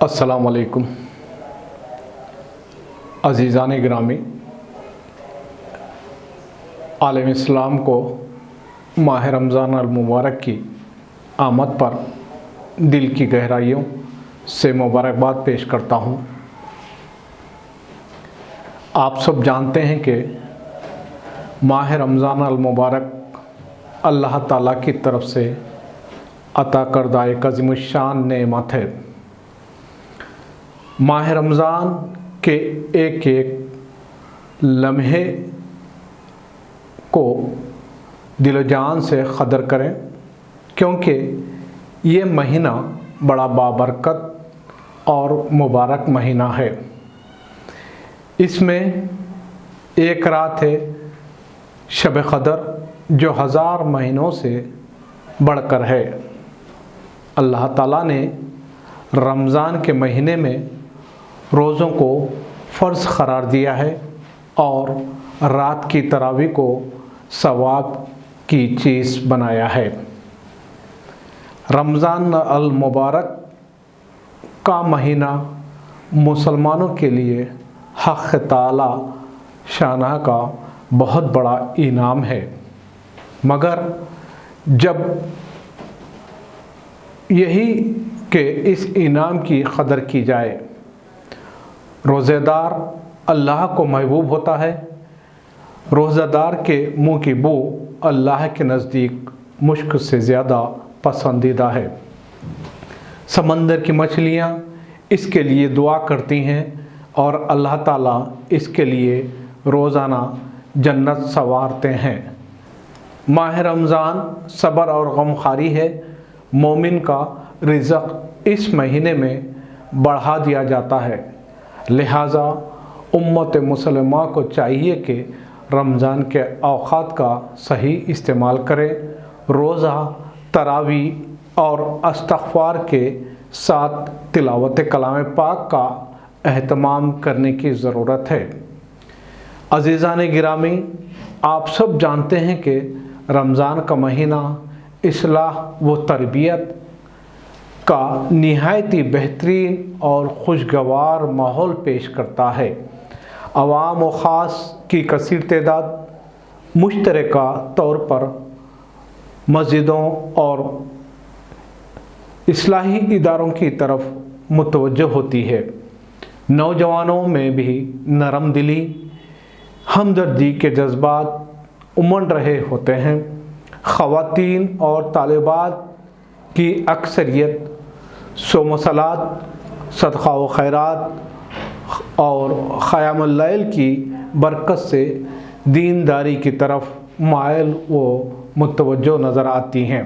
अस्सलाम वालेकुम अज़ीज़ान गिरामी। आलम इस्लाम को माह रमज़ान अल मुबारक की आमद पर दिल की गहराइयों से मुबारकबाद पेश करता हूँ। आप सब जानते हैं कि माह रमज़ान अल मुबारक अल्लाह ताला की तरफ से अता करदा एक अज़ीमुश्शान नेमत है। माह रमज़ान के एक एक लम्हे को दिल जान से क़दर करें, क्योंकि ये महीना बड़ा बाबरकत और मुबारक महीना है। इसमें एक रात है शब क़दर जो 1000 महीनों से बढ़कर है। अल्लाह ताला ने रमज़ान के महीने में रोज़ों को फ़र्ज़ करार दिया है और रात की तरावी को सवाब की चीज़ बनाया है। रमज़ान अल मुबारक का महीना मुसलमानों के लिए हक़ ताला शाना का बहुत बड़ा इनाम है, मगर जब यही कि इस इनाम की क़दर की जाए। रोज़ेदार अल्लाह को महबूब होता है। रोज़ेदार के मुँह की बू अल्लाह के नज़दीक मुश्क से ज़्यादा पसंदीदा है। समंदर की मछलियाँ इसके लिए दुआ करती हैं और अल्लाह ताला इसके लिए रोज़ाना जन्नत संवारते हैं। माह रमज़ान सब्र और गमखारी है। मोमिन का रिज़्क़ इस महीने में बढ़ा दिया जाता है। लिहाजा उम्मत मुसलमा को चाहिए कि रमज़ान के औक़ात का सही इस्तेमाल करें। रोज़ा, तरावी और इस्तिग़फ़ार के साथ तिलावत कलाम पाक का एहतमाम करने की ज़रूरत है। अज़ीज़ान गिरामी, आप सब जानते हैं कि रमज़ान का महीना इस्लाह व तरबियत का निहायती बेहतरीन और खुशगवार माहौल पेश करता है। अवाम व ख़ास की कसीर तादाद मुश्तरका तौर पर मस्जिदों और इस्लाही इदारों की तरफ मुतवज्जो होती है। नौजवानों में भी नरम दिली, हमदर्दी के जज्बात उमड़ रहे होते हैं। ख़वातीन और तालिबात की अक्सरियत सोमसलात, सदक़ा व खैरात और क़यामुल लैल की बरकत से दीनदारी की तरफ मायल व मुतवज्जो नज़र आती हैं।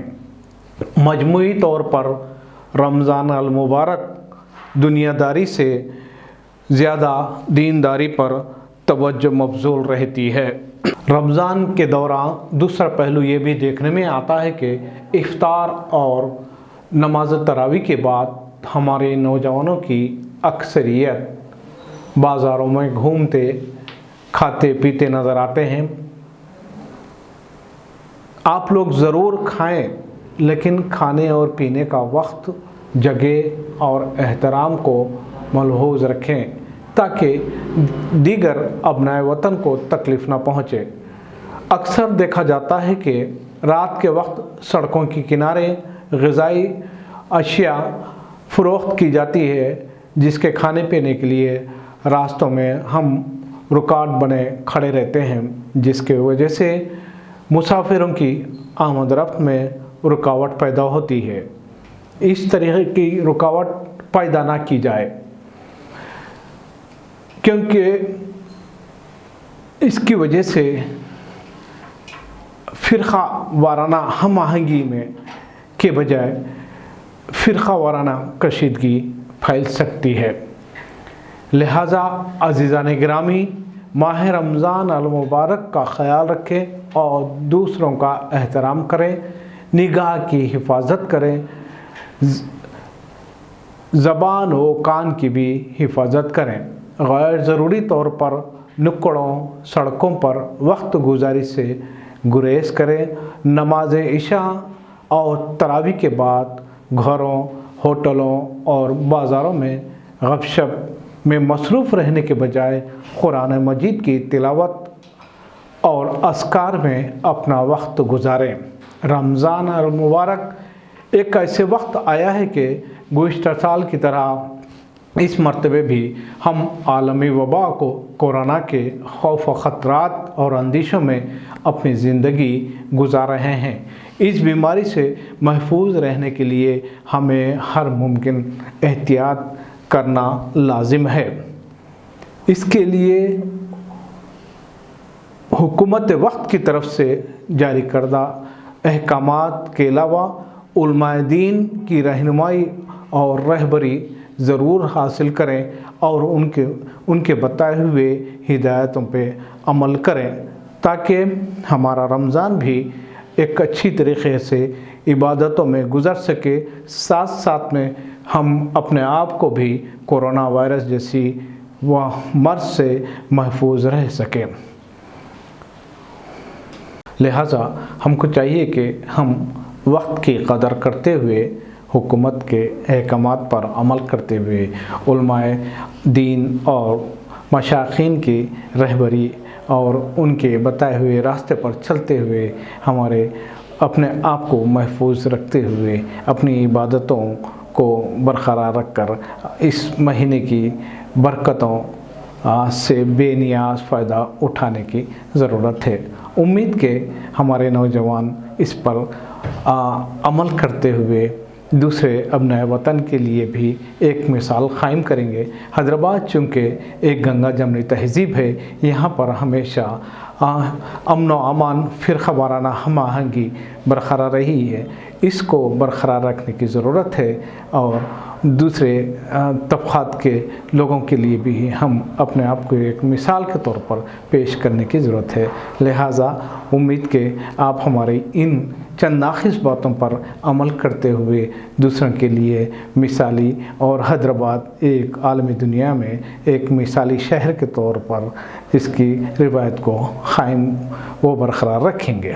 मजमूई तौर पर रमज़ान अल मुबारक दुनियादारी से ज़्यादा दीनदारी पर तवज्जो मबज़ूल रहती है। रमज़ान के दौरान दूसरा पहलू ये भी देखने में आता है कि इफ्तार और नमाज तरावी के बाद हमारे नौजवानों की अक्सरियत बाज़ारों में घूमते खाते पीते नज़र आते हैं। आप लोग ज़रूर खाएं, लेकिन खाने और पीने का वक्त, जगह और एहतराम को मलहूज़ रखें ताकि दीगर अबनाए वतन को तकलीफ़ न पहुँचे। अक्सर देखा जाता है कि रात के वक्त सड़कों के किनारे ग़िज़ाई अशिया फ़रोख्त की जाती है, जिसके खाने पीने के लिए रास्तों में हम रुकावट बने खड़े रहते हैं, जिसके वजह से मुसाफिरों की आमद रफ्त में रुकावट पैदा होती है। इस तरह की रुकावट पैदा ना की जाए, क्योंकि इसकी वजह से फ़िरक़ा वाराना हम आहंगी में के बजाय फ़िरक़ा वाराना कशीदगी फैल सकती है। लिहाजा अज़ीज़ान गिरामी, माह रमज़ान अल मुबारक का ख़याल रखें और दूसरों का एहतराम करें, निगाह की हिफाजत करें, ज़बान व कान की भी हिफाजत करें। गैर ज़रूरी तौर पर नुक्कड़ों सड़कों पर वक्त गुजारी से गुरेज करें। नमाज इशा और तरावी के बाद घरों ہوٹلوں اور بازاروں میں گپ شپ میں مصروف رہنے کے بجائے قرآن مجید کی تلاوت اور اذکار میں اپنا وقت گزاریں۔ رمضان المبارک ایک ایسے وقت آیا ہے کہ گزشتہ سال کی طرح اس مرتبہ بھی ہم عالمی وبا کو کورونا کے خوف و خطرات اور اندیشوں میں اپنی زندگی گزار رہے ہیں۔ اس بیماری سے محفوظ رہنے کے لیے ہمیں ہر ممکن احتیاط کرنا لازم ہے۔ اس کے لیے حکومت وقت کی طرف سے جاری کردہ احکامات کے علاوہ علماء دین کی رہنمائی اور رہبری ضرور حاصل کریں اور ان کے بتائے ہوئے ہدایتوں پہ عمل کریں تاکہ ہمارا رمضان بھی ایک اچھی طریقے سے عبادتوں میں گزر سکے، ساتھ ساتھ میں ہم اپنے آپ کو بھی کورونا وائرس جیسی مرض سے محفوظ رہ سکیں۔ لہٰذا ہم کو چاہیے کہ ہم وقت کی قدر کرتے ہوئے، حکومت کے احکامات پر عمل کرتے ہوئے، علماء دین اور مشائخین کی رہبری اور ان کے بتائے ہوئے راستے پر چلتے ہوئے ہمارے اپنے آپ کو محفوظ رکھتے ہوئے اپنی عبادتوں کو برقرار رکھ کر اس مہینے کی برکتوں سے بے نیاز فائدہ اٹھانے کی ضرورت ہے۔ امید کہ ہمارے نوجوان اس پر عمل کرتے ہوئے دوسرے ابنائے وطن کے لیے بھی ایک مثال قائم کریں گے۔ حیدرآباد چونکہ ایک گنگا جمنی تہذیب ہے، یہاں پر ہمیشہ امن و امان، فرقہ وارانہ ہم آہنگی برقرار رہی ہے، اس کو برقرار رکھنے کی ضرورت ہے اور دوسرے طبقات کے لوگوں کے لیے بھی ہم اپنے آپ کو ایک مثال کے طور پر پیش کرنے کی ضرورت ہے۔ لہٰذا امید کہ آپ ہماری ان چند ناقص باتوں پر عمل کرتے ہوئے دوسروں کے لیے مثالی اور حیدرآباد ایک عالمی دنیا میں ایک مثالی شہر کے طور پر اس کی روایت کو قائم و برقرار رکھیں گے۔